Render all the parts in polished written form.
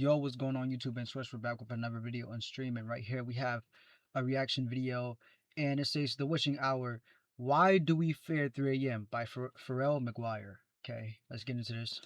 Yo, what's going on YouTube and Switch? We're back with another video on stream, and right here we have a reaction video, and it says The Witching Hour. Why do we fear 3 a.m. by Pharrell McGuire. Okay, let's get into this.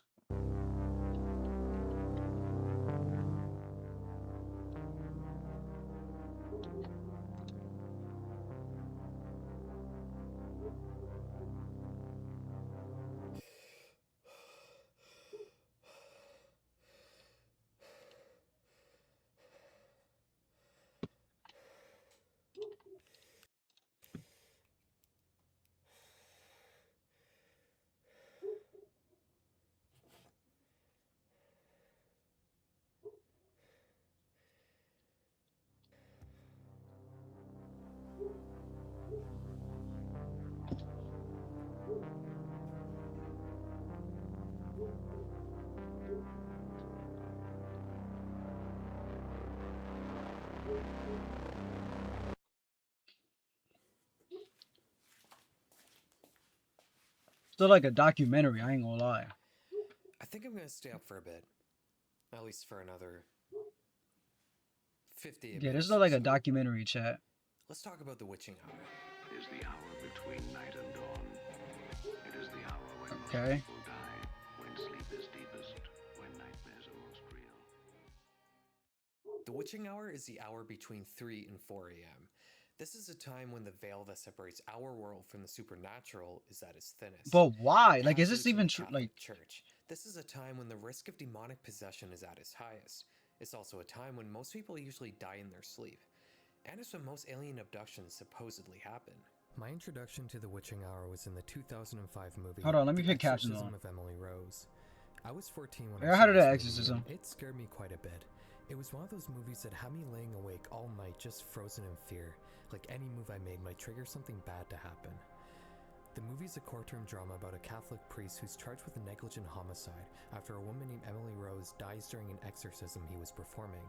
Still like a documentary, I ain't gonna lie. I think I'm gonna stay up for a bit. At least for another 58 Yeah, this minutes is or like a so. documentary, chat. Let's talk about the witching hour. It is the hour between night and dawn. It is the hour when most Okay. people die, when sleep is deepest, when nightmares are most real. The witching hour is the hour between 3 and 4 a.m. This is a time when the veil that separates our world from the supernatural is at its thinnest. But why? It Like, has is this roots in even the true? Catholic Like, Church. This is a time when the risk of demonic possession is at its highest. It's also a time when most people usually die in their sleep. And it's when most alien abductions supposedly happen. My introduction to the witching hour was in the 2005 movie hold on, let me The put captions Exorcism on. of Emily Rose. I was 14 when I I heard saw of this that movie, exorcism. and it scared me quite a bit. It was one of those movies that had me laying awake all night just frozen in fear, like any move I made might trigger something bad to happen. The movie's a courtroom drama about a Catholic priest who's charged with a negligent homicide after a woman named Emily Rose dies during an exorcism he was performing.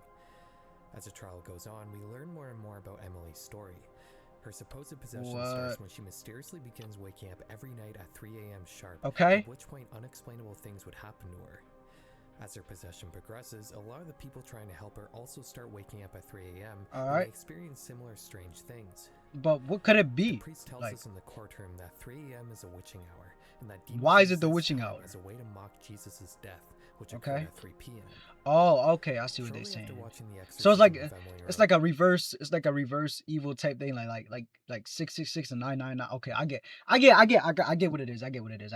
As the trial goes on, we learn more and more about Emily's story. Her supposed possession starts when she mysteriously begins waking up every night at 3 a.m. sharp, Okay. at which point unexplainable things would happen to her. As her possession progresses, a lot of the people trying to help her also start waking up at 3 a.m. and they experience similar strange things. But what could it be? The priest tells us in the courtroom that 3 a.m. is a witching hour, and that demons why is use it the this witching time hour? as a way to mock Jesus' death, which occurred at 3 p.m. Oh, okay, I see what they're Shortly saying. after watching The So it's Exorcism like of Emily Rose, it's like a reverse evil type thing, like 666 and 999. Okay, I get what it is. I get what it is.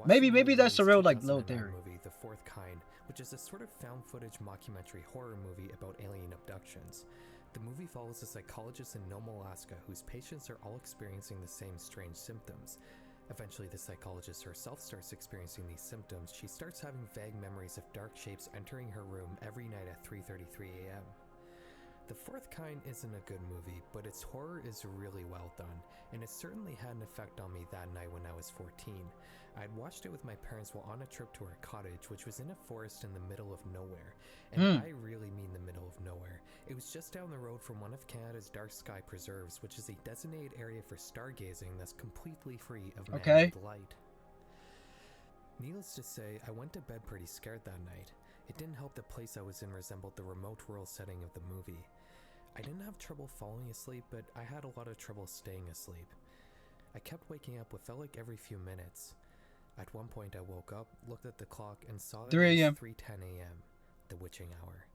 Maybe that's a real like little theory. movie, The Fourth Kind, which is a sort of found footage mockumentary horror movie about alien abductions. The movie follows a psychologist in Nome, Alaska, whose patients are all experiencing the same strange symptoms. Eventually, the psychologist herself starts experiencing these symptoms. She starts having vague memories of dark shapes entering her room every night at 3:33 a.m. The Fourth Kind isn't a good movie, but its horror is really well done, and it certainly had an effect on me that night when I was 14. I had watched it with my parents while on a trip to our cottage, which was in a forest in the middle of nowhere. And I really mean the middle of nowhere. It was just down the road from one of Canada's dark sky preserves, which is a designated area for stargazing that's completely free of man-made light. Needless to say, I went to bed pretty scared that night. It didn't help the place I was in resembled the remote rural setting of the movie. I didn't have trouble falling asleep, but I had a lot of trouble staying asleep. I kept waking up what felt like every few minutes. At one point I woke up, looked at the clock, and saw that it was 3:10 a.m., the witching hour.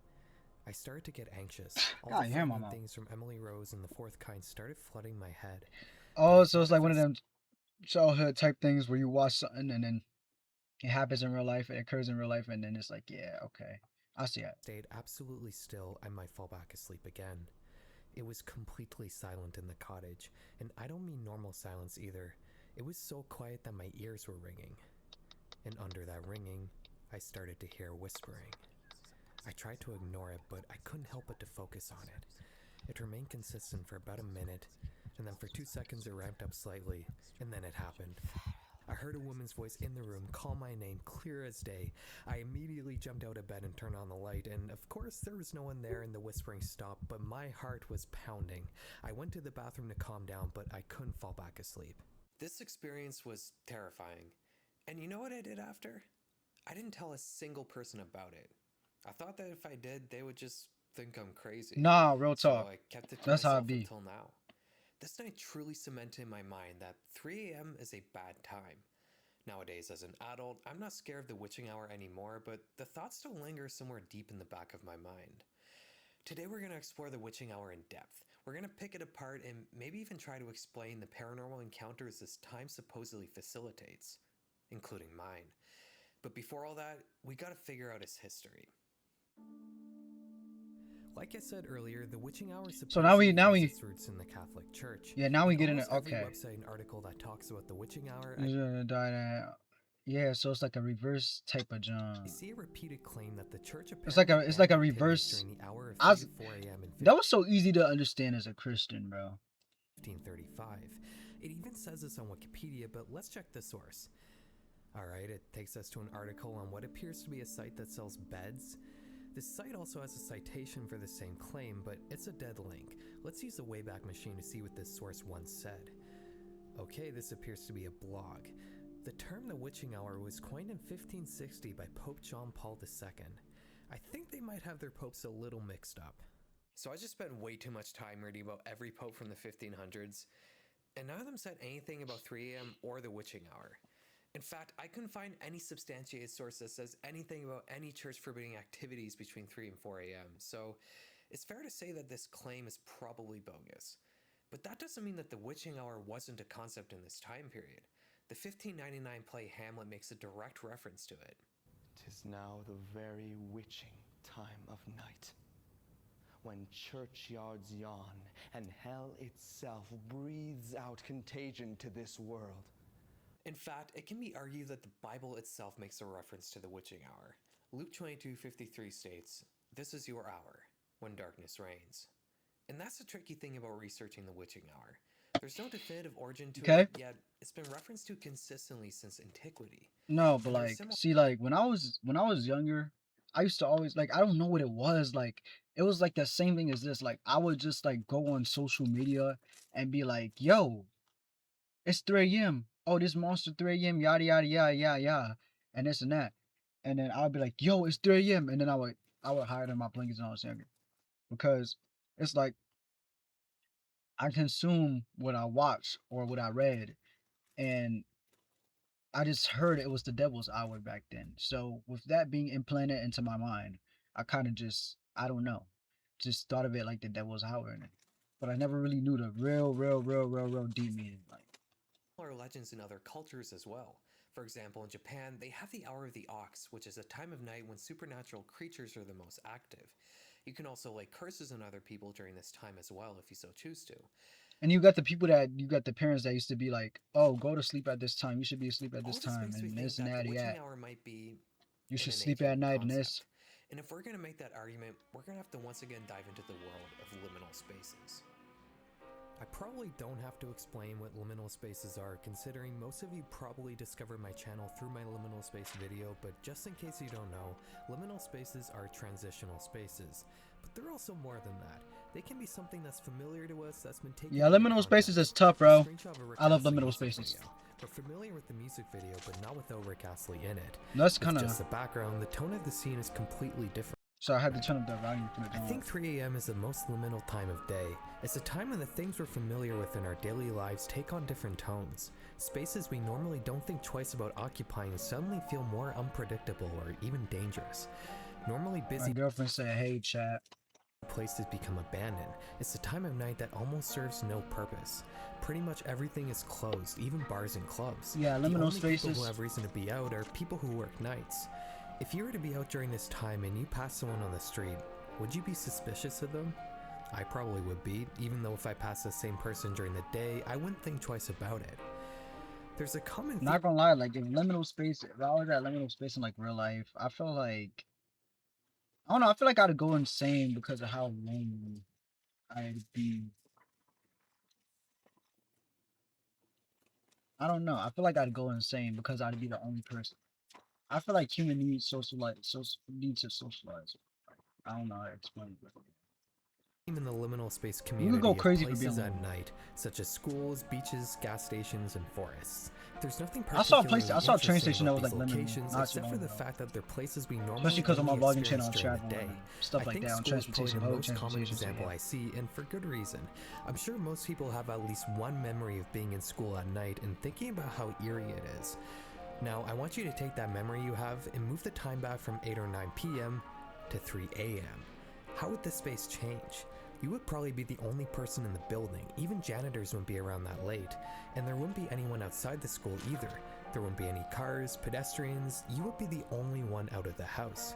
I started to get anxious. All the frightening things from Emily Rose and The Fourth Kind started flooding my head. Oh, so it's like one of them childhood type things where you watch something and then it happens in real life, it occurs in real life, and then it's like, yeah, okay, I see it. Stayed absolutely still, I might fall back asleep again. It was completely silent in the cottage, and I don't mean normal silence either. It was so quiet that my ears were ringing. And under that ringing, I started to hear whispering. I tried to ignore it, but I couldn't help but to focus on it. It remained consistent for about a minute, and then for 2 seconds it ramped up slightly, and then it happened. I heard a woman's voice in the room call my name clear as day. I immediately jumped out of bed and turned on the light, and of course there was no one there and the whispering stopped, but my heart was pounding. I went to the bathroom to calm down, but I couldn't fall back asleep. This experience was terrifying. And you know what I did after? I didn't tell a single person about it. I thought that if I did, they would just think I'm crazy. Nah, real So talk. I kept it to That's how it myself be. until now. This night truly cemented in my mind that 3 a.m. is a bad time. Nowadays, as an adult, I'm not scared of the witching hour anymore, but the thought still lingers somewhere deep in the back of my mind. Today, we're going to explore the witching hour in depth. We're going to pick it apart and maybe even try to explain the paranormal encounters this time supposedly facilitates, including mine. But before all that, we gotta figure out its history. Like I said earlier, the witching hour So now we supposedly now has we its roots in the Catholic Church. yeah, now we In get into almost every okay. website and article that talks about the witching hour, Yeah, so it's like a reverse type of I John. see a repeated claim that the church It's like apparently a banned activities reverse. during the hour of I 3 was, to 4 a.m. in that was so easy to understand as a Christian, bro. 1535. It even says this on Wikipedia, but let's check the source. Alright, it takes us to an article on what appears to be a site that sells beds. This site also has a citation for the same claim, but it's a dead link. Let's use the Wayback Machine to see what this source once said. Okay, this appears to be a blog. The term the witching hour was coined in 1560 by Pope John Paul II. I think they might have their popes a little mixed up. So I just spent way too much time reading about every pope from the 1500s, and none of them said anything about 3 a.m. or the witching hour. In fact, I couldn't find any substantiated source that says anything about any church forbidding activities between 3 and 4 a.m., so it's fair to say that this claim is probably bogus. But that doesn't mean that the witching hour wasn't a concept in this time period. The 1599 play Hamlet makes a direct reference to it. "'Tis now the very witching time of night, when churchyards yawn and hell itself breathes out contagion to this world." In fact, it can be argued that the Bible itself makes a reference to the witching hour. Luke 22:53 states, "This is your hour, when darkness reigns." And that's the tricky thing about researching the witching hour. There's no definitive origin to Okay. it, yet it's been referenced to consistently since antiquity. No, but And there's like, similar see, like when I was younger, I used to always like I don't know what it was like. It was like the same thing as this. Like I would just like go on social media and be like, "Yo, it's 3 a.m. Oh, this monster 3 a.m. Yada yada yada yada yada, and this and that." And then I would be like, "Yo, it's 3 a.m." And then I would hide in my blankets when I was younger because it's like I consume what I watch or what I read, and I just heard it was the devil's hour back then. So with that being implanted into my mind, I kind of just I don't know, just thought of it like the devil's hour in it. But I never really knew the real deep meaning. Like legends in other cultures as well. For example, in Japan, they have the Hour of the Ox, which is a time of night when supernatural creatures are the most active. You can also lay curses on other people during this time as well if you so choose to. and you got the parents that used to be like, "Oh, go to sleep at this time. You should be asleep at this All this time makes me and think this and that the that and witching that. hour might be You an should innate sleep at human night and this." concept. And if we're going to make that argument, we're going to have to once again dive into the world of liminal spaces. I probably don't have to explain what liminal spaces are, considering most of you probably discovered my channel through my liminal space video, but just in case you don't know, liminal spaces are transitional spaces. But they're also more than that. They can be something that's familiar to us, that's been taken Yeah, out of liminal spaces is context. tough, A bro. screenshot of a Rick I love Astley liminal music spaces. video. We're familiar with the music video, but not without Rick Astley in it. That's With kind just of the background, the tone of the scene is completely different. so I had to turn up the volume for the I think 3 a.m. is the most liminal time of day. It's a time when the things we're familiar with in our daily lives take on different tones. Spaces we normally don't think twice about occupying suddenly feel more unpredictable or even dangerous. Normally My busy girlfriend said, "Hey, chat." places become abandoned. It's a time of night that almost serves no purpose. Pretty much everything is closed, even bars and clubs. Yeah, The liminal only people spaces. who have reason to be out are people who work nights. If you were to be out during this time and you pass someone on the street, would you be suspicious of them? I probably would be, even though if I passed the same person during the day, I wouldn't think twice about it. There's a common theme. Not gonna lie, like if liminal space, if I was at liminal space in like real life, I feel like I don't know. I feel like I'd go insane because of how lonely I'd be. I don't know. I feel like I'd go insane because I'd be the only person. I feel like human needs socialize, need to socialize. I don't know how to explain it. in the liminal space You community could go of crazy for places being at alone. night, such as schools, beaches, gas stations, and forests. There's nothing I saw a particularly train interesting station that about was these like limited locations not too except long for the ago. fact that they're places we Especially normally because on my only vlogging experience channel, during the travel day. and stuff I like think that on school is probably transportation, the public most common transportation. So example yeah. I see, and for good reason. I'm sure most people have at least one memory of being in school at night and thinking about how eerie it is. Now, I want you to take that memory you have and move the time back from 8 or 9 p.m. to 3 a.m. How would this space change? You would probably be the only person in the building. Even janitors wouldn't be around that late. And there wouldn't be anyone outside the school either. There wouldn't be any cars, pedestrians. You would be the only one out of the house.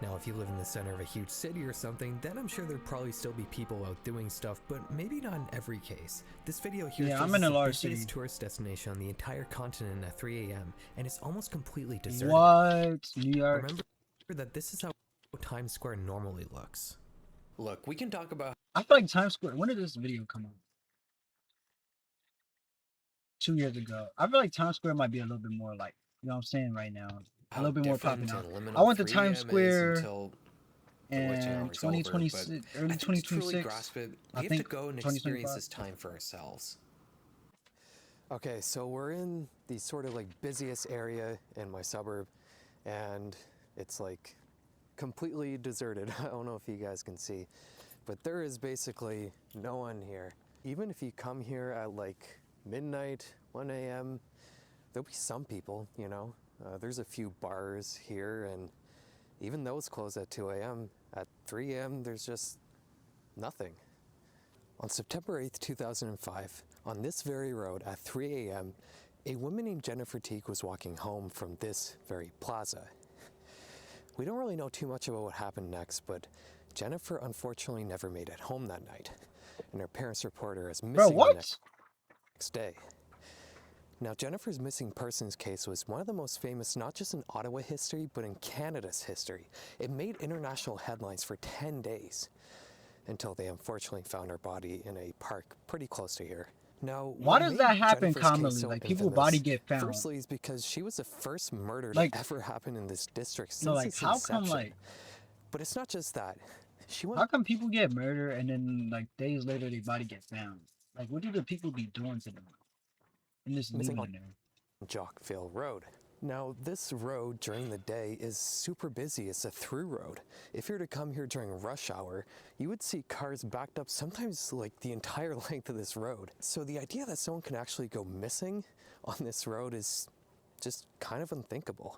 Now, if you live in the center of a huge city or something, then I'm sure there'd probably still be people out doing stuff, but maybe not in every case. This video here Yeah, shows I'm in us a the large busiest city. tourist destination on the entire continent at 3 a.m., and it's almost completely deserted. What? New York? Remember that this is how Times Square normally looks. Look, we can talk about I feel like Times Square. When did this video come out? 2 years ago. I feel like Times Square might be a little bit more like, you know what I'm saying right now, a how little bit more popping different out. and liminal I went to 3 Times a.m. is Square until the witching in hour is over, but 2026, early I think to truly 2026. grasp it, I we have to think go and experience 2025. this time for ourselves. Okay, so we're in the sort of like busiest area in my suburb, and it's like completely deserted. I don't know if you guys can see, but there is basically no one here. Even if you come here at like midnight, 1 a.m., there'll be some people, you know. There's a few bars here, and even those close at 2 a.m. At 3 a.m., there's just nothing. On September 8th, 2005, on this very road at 3 a.m., a woman named Jennifer Teague was walking home from this very plaza. We don't really know too much about what happened next, but Jennifer unfortunately never made it home that night, and her parents report her as Bro, missing the what? next day. Now, Jennifer's missing persons case was one of the most famous not just in Ottawa history, but in Canada's history. It made international headlines for 10 days, until they unfortunately found her body in a park pretty close to here. Now, Why what does made that happen Jennifer's case commonly? so Like people's infamous, body get found. firstly, is because she was the first murder Like, to ever happen in this district since no, like its how inception. come like But it's not just that. She went how come people get murdered and then like days later their body gets found? Like what do the people be doing to them and just missing leaving on them there? Jockville Road. Now, this road during the day is super busy. It's a through road. If you were to come here during rush hour, you would see cars backed up sometimes like the entire length of this road. So the idea that someone can actually go missing on this road is just kind of unthinkable.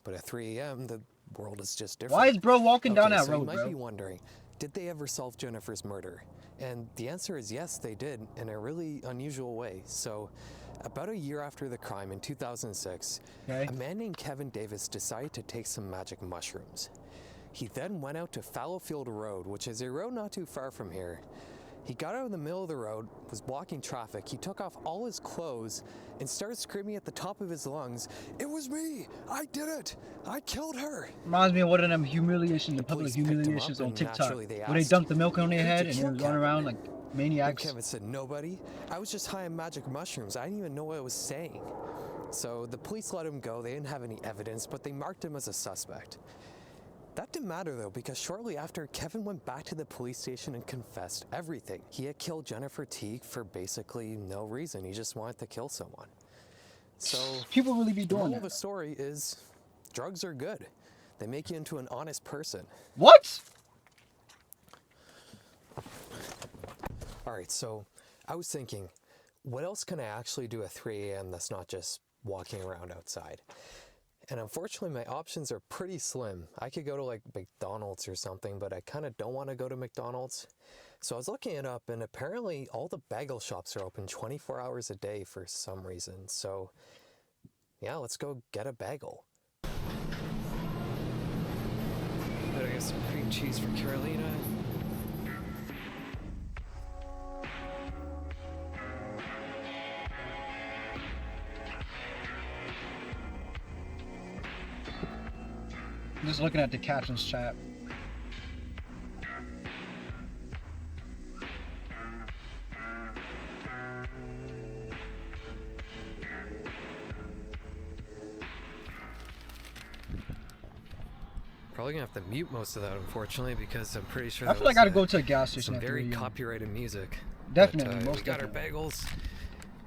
But at 3 a.m., the world is just different. Why is bro walking down that so road, you might bro? be wondering, did they ever solve Jennifer's murder? And the answer is yes, they did, in a really unusual way. So, about a year after the crime in 2006, Okay. a man named Kevin Davis decided to take some magic mushrooms. He then went out to Fallowfield Road, which is a road not too far from here. He got out in the middle of the road, was blocking traffic. He took off all his clothes and started screaming at the top of his lungs, "It was me! I did it! I killed her!" Reminds me of one of them humiliations, the public police picked him humiliations up, on and TikTok, naturally they where they asked, dumped the milk on their "Who'd head you and they kill, was running Kevin?" around like And maniacs. Kevin said, "Nobody. I was just high on magic mushrooms. I didn't even know what I was saying." So the police let him go. They didn't have any evidence, but they marked him as a suspect. That didn't matter though, because shortly after, Kevin went back to the police station and confessed everything. He had killed Jennifer Teague for basically no reason. He just wanted to kill someone. So People really be the doing moral of that. the story is drugs are good. They make you into an honest person. What? All right, so I was thinking, what else can I actually do at 3 a.m. that's not just walking around outside? And unfortunately, my options are pretty slim. I could go to like McDonald's or something, but I kind of don't want to go to McDonald's. So I was looking it up, and apparently all the bagel shops are open 24 hours a day for some reason. So yeah, let's go get a bagel. Better get some cream cheese for Carolina. Just looking at the captions chat. Probably gonna have to mute most of that, unfortunately, because I'm pretty sure I that feel like was I gotta go to a gas station some at very 3 a.m. copyrighted music. Definitely, But, most we got definitely. our bagels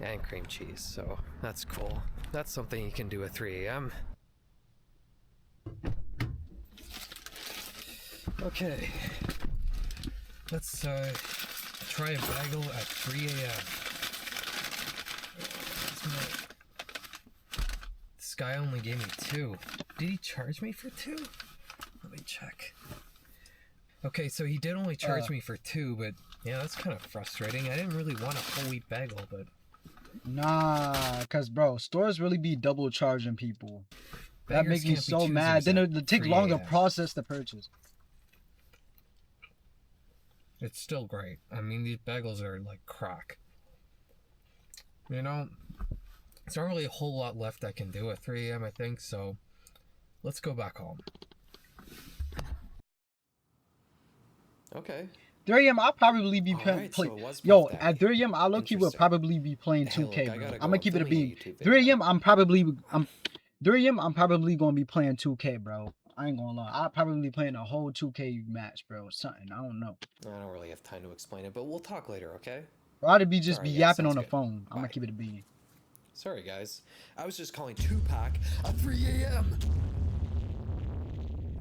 and cream cheese, so that's cool. That's something you can do at 3 a.m. Okay, let's try a bagel at 3 a.m. This guy only gave me 2. Did he charge me for 2? Let me check. Okay, so he did only charge me for 2, but yeah, that's kind of frustrating. I didn't really want a whole wheat bagel, but... Nah, cause bro, stores really be double charging people. That Beggars makes me can't be so mad. choosers Then at it take 3 long to a.m.. process the purchase. It's still great. I mean, these bagels are like crack. You know, there's not really a whole lot left I can do at 3 a.m., I think, so let's go back home. Okay. 3 a.m. I'll probably be Alright, playing. so it was Yo, Puff at Daddy. 3 a.m. I low key will Interesting. probably be playing Hey, 2K, look, I bro. gotta I'm go. gonna I'm keep it a filming a beam. YouTube 3 video. a.m. I'm 3 a.m. I'm probably gonna be playing 2K, bro. I ain't gonna lie. I'll probably be playing a whole 2K match, bro. Something I don't know. I don't really have time to explain it, but we'll talk later, okay? Or I'd be just Sorry, be yeah, yapping sounds on the good. phone. I'm gonna Bye. keep it a beam. Sorry, guys. I was just calling 2-pack at 3 a.m.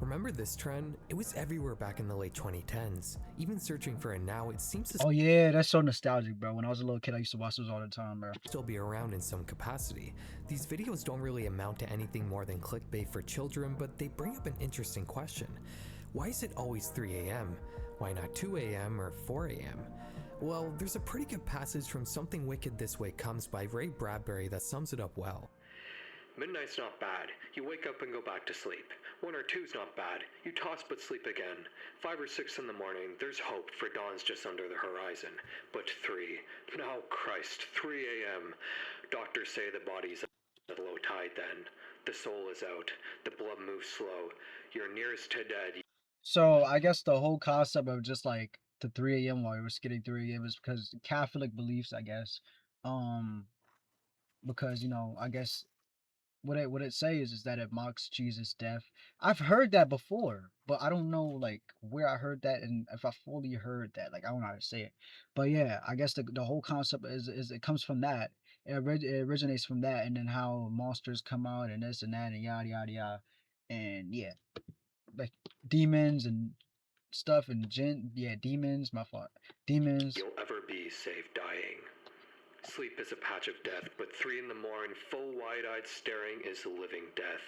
Remember this trend? It was everywhere back in the late 2010s. Even searching for it now, it seems to Oh yeah, that's so nostalgic, bro. When I was a little kid, I used to watch those all the time, bro. still be around in some capacity. These videos don't really amount to anything more than clickbait for children, but they bring up an interesting question. Why is it always 3 a.m.? Why not 2 a.m. or 4 a.m.? Well, there's a pretty good passage from Something Wicked This Way Comes by Ray Bradbury that sums it up well. Midnight's not bad. You wake up and go back to sleep. 1 or 2's not bad. You toss but sleep again. 5 or 6 in the morning, there's hope, for dawn's just under the horizon. But 3, now Christ, 3 a.m. Doctors say the body's at low tide then. The soul is out. The blood moves slow. You're nearest to dead. So I guess the whole concept of just like the 3 a.m. while we were skipping 3 a.m. is because Catholic beliefs, I guess. Because I guess what it says is that it mocks Jesus' death. I've heard that before, but I don't know like where I heard that and if I fully heard that. Like I don't know how to say it. But yeah, I guess the whole concept is it comes from that. It originates from that, and then how monsters come out and this and that and yada yada yada, and yeah, like demons and stuff and demons. My fault. Demons. You'll ever be safe dying. Sleep is a patch of death, but 3 in the morning, full wide-eyed staring is living death.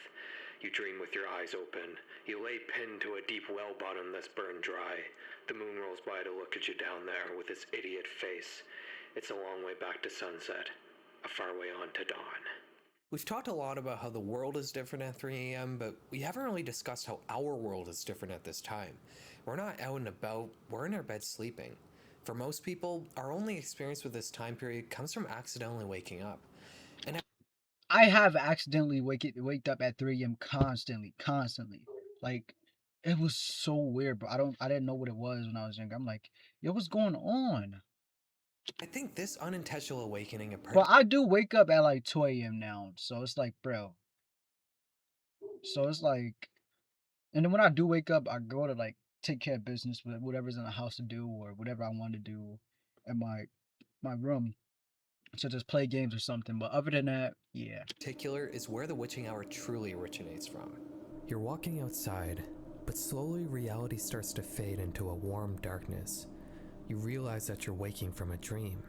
You dream with your eyes open. You lay pinned to a deep well bottom that's burned dry. The moon rolls by to look at you down there with its idiot face. It's a long way back to sunset, a far way on to dawn. We've talked a lot about how the world is different at 3 a.m., but we haven't really discussed how our world is different at this time. We're not out and about, we're in our bed sleeping. For most people, our only experience with this time period comes from accidentally waking up. And I have accidentally waked up at 3 a.m. constantly. Like it was so weird, bro. I didn't know what it was when I was younger. I'm like, yo, what's going on? I think this unintentional awakening But I do wake up at like 2 a.m. now, so it's like, bro. So it's like, and then when I do wake up, I go to like take care of business with whatever's in the house to do or whatever I want to do in my room, such as play games or something. But other than that, yeah. particular is where the witching hour truly originates from. You're walking outside, but slowly reality starts to fade into a warm darkness. You realize that you're waking from a dream.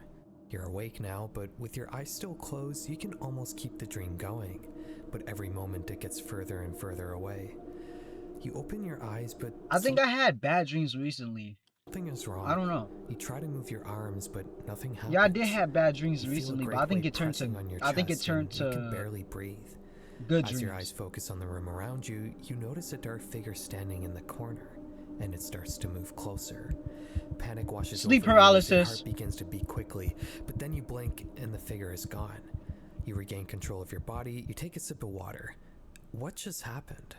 You're awake now, but with your eyes still closed, you can almost keep the dream going, but every moment it gets further and further away. You open your eyes, but I think I had bad dreams recently. something is wrong. I don't know. You try to move your arms, but nothing happens. Yeah, I did have bad dreams You feel a recently, but great I think weight it turned to pressing on your I think it chest turned and you can to barely breathe. good As your eyes dreams. focus on the room around you, you notice a dark figure standing in the corner, and it starts to move closer. Panic washes Sleep over you as your paralysis. heart begins to beat quickly, but then you blink and the figure is gone. You regain control of your body, you take a sip of water. What just happened?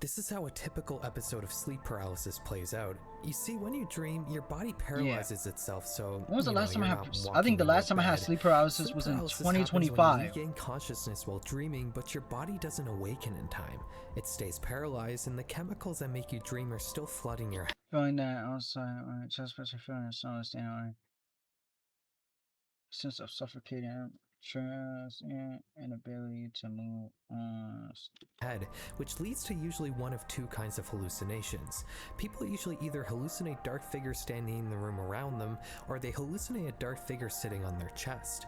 This is how a typical episode of sleep paralysis plays out. You see, when you dream, your body paralyzes itself, so when was the last time I you're had? not I think the walking last in time I had bed. sleep paralysis Sleep was in paralysis happens when you 2025. regain consciousness while dreaming, but your body doesn't awaken in time. It stays paralyzed, and the chemicals that make you dream are still flooding your Feeling that outside, chest pressure, feeling so understanding, sense of suffocating, trance, and inability to move on. head, which leads to usually one of two kinds of hallucinations. People usually either hallucinate dark figures standing in the room around them, or they hallucinate a dark figure sitting on their chest.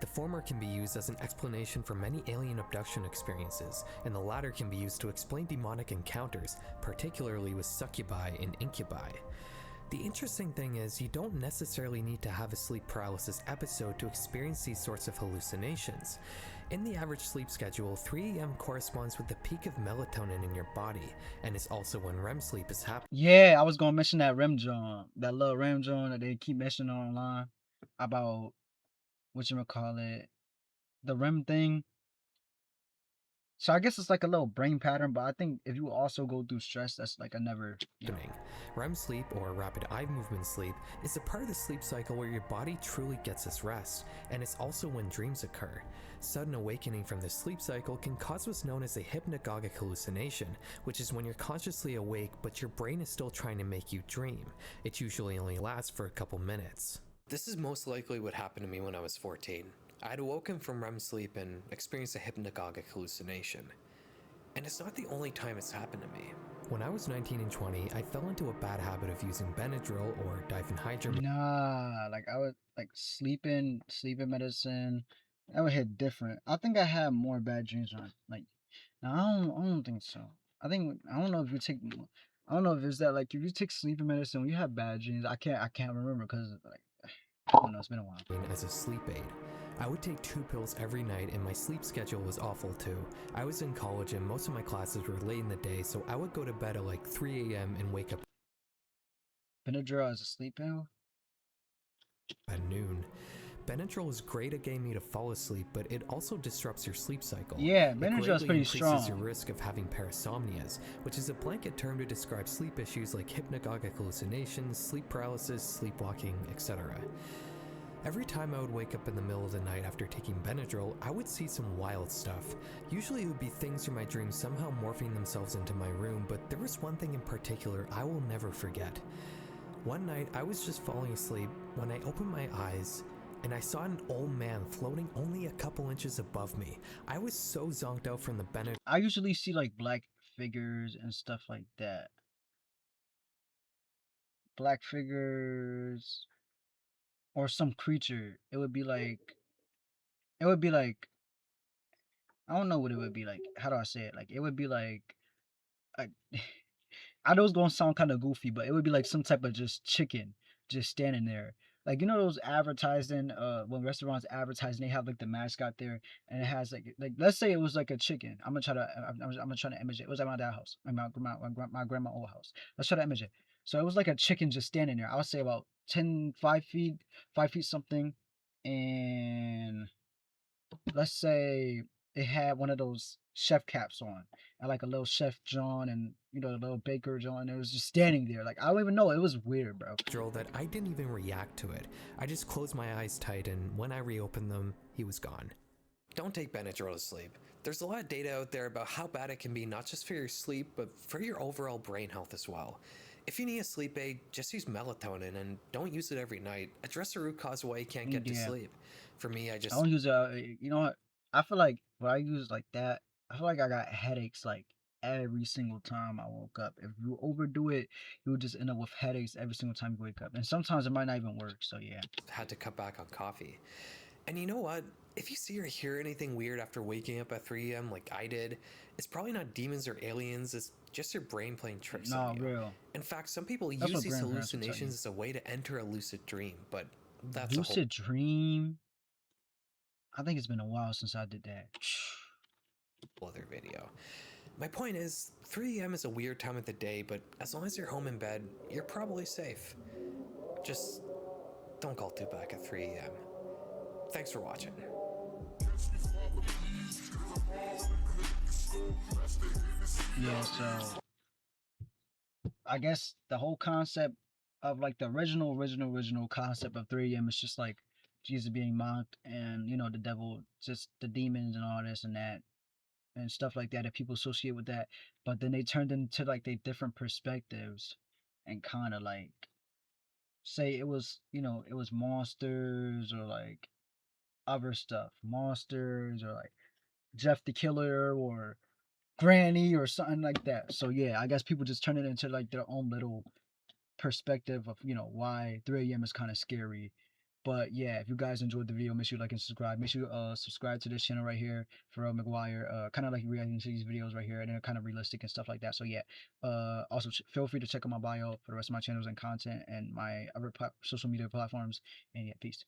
The former can be used as an explanation for many alien abduction experiences, and the latter can be used to explain demonic encounters, particularly with succubi and incubi. The interesting thing is, you don't necessarily need to have a sleep paralysis episode to experience these sorts of hallucinations. In the average sleep schedule, 3 a.m. corresponds with the peak of melatonin in your body, and is also when REM sleep is happening. Yeah, I was gonna mention that REM joint, that little REM joint that they keep mentioning online about whatchamacallit, the REM thing. So I guess it's like a little brain pattern, but I think if you also go through stress, that's like another, REM sleep, or rapid eye movement sleep, is a part of the sleep cycle where your body truly gets its rest, and it's also when dreams occur. Sudden awakening from this sleep cycle can cause what's known as a hypnagogic hallucination, which is when you're consciously awake but your brain is still trying to make you dream. It usually only lasts for a couple minutes. This is most likely what happened to me when I was 14. I had awoken from REM sleep and experienced a hypnagogic hallucination. And it's not the only time it's happened to me. When I was 19 and 20, I fell into a bad habit of using Benadryl or diphenhydramine. Nah, like I would like sleeping medicine. That would hit different. I think I had more bad dreams on like. No, I don't think so. I don't know if you take. I don't know if it's that like if you take sleeping medicine when you have bad dreams. I can't remember because like I don't know. It's been a while. As a sleep aid. I would take 2 pills every night, and my sleep schedule was awful too. I was in college and most of my classes were late in the day, so I would go to bed at like 3 a.m. and wake up Benadryl as a sleep pill. at noon. Benadryl is great at getting me to fall asleep, but it also disrupts your sleep cycle. Yeah, It Benadryl is greatly pretty increases strong. your risk of having parasomnias, which is a blanket term to describe sleep issues like hypnagogic hallucinations, sleep paralysis, sleepwalking, etc. Every time I would wake up in the middle of the night after taking Benadryl, I would see some wild stuff. Usually it would be things from my dreams somehow morphing themselves into my room, but there was one thing in particular I will never forget. One night I was just falling asleep when I opened my eyes and I saw an old man floating only a couple inches above me. I was so zonked out from the Benadryl. I usually see like black figures and stuff like that. Black figures or some creature. It would be like I don't know what it would be like. How do I say it? Like it would be like I, I know it's gonna sound kind of goofy, but it would be like some type of just chicken just standing there. Like you know those advertising when restaurants advertise and they have like the mascot there and it has like let's say it was like a chicken. I'm gonna try to image it. It was at my dad's house, my grandma old house. Let's try to image it. So it was like a chicken just standing there. I would say about 5 feet something, and let's say it had one of those chef caps on and like a little chef John and you know the little baker John. It was just standing there. Like I don't even know. It was weird, bro. That I didn't even react to it. I just closed my eyes tight, and when I reopened them, he was gone. Don't take Benadryl to sleep. There's a lot of data out there about how bad it can be, not just for your sleep, but for your overall brain health as well. If you need a sleep aid, just use melatonin and don't use it every night. Address the root cause why you can't get to Yeah. sleep. For me, I don't use you know what? I feel like when I use like that, I feel like I got headaches like every single time I woke up. If you overdo it, you would just end up with headaches every single time you wake up. And sometimes it might not even work. So yeah. had to cut back on coffee. And you know what? If you see or hear anything weird after waking up at 3 a.m. like I did, it's probably not demons or aliens, it's just your brain playing tricks on you. Real. In fact, some people That's use what these grandparents would tell you. hallucinations as a way to enter a lucid dream, but that's Lucid dream. I think it's been a while since I did that. a whole other video. My point is, 3 a.m. is a weird time of the day, but as long as you're home in bed, you're probably safe. Just don't call Tupac at 3 a.m. Thanks for watching. Yeah, so I guess the whole concept of like the original concept of 3 a.m. is just like Jesus being mocked and the devil, just the demons and all this and that and stuff like that people associate with that. But then they turned into like they different perspectives and kind of like say it was monsters or like other stuff, monsters or like Jeff the Killer or Granny or something like that. So yeah, I guess people just turn it into like their own little perspective of why 3 a.m. is kind of scary. But yeah, if you guys enjoyed the video, make sure you like and subscribe. Make sure you subscribe to this channel right here, Pharrell McGuire. Kind of like reacting to these videos right here, and they're kind of realistic and stuff like that. So yeah, also feel free to check out my bio for the rest of my channels and content and my other social media platforms. And yeah, peace.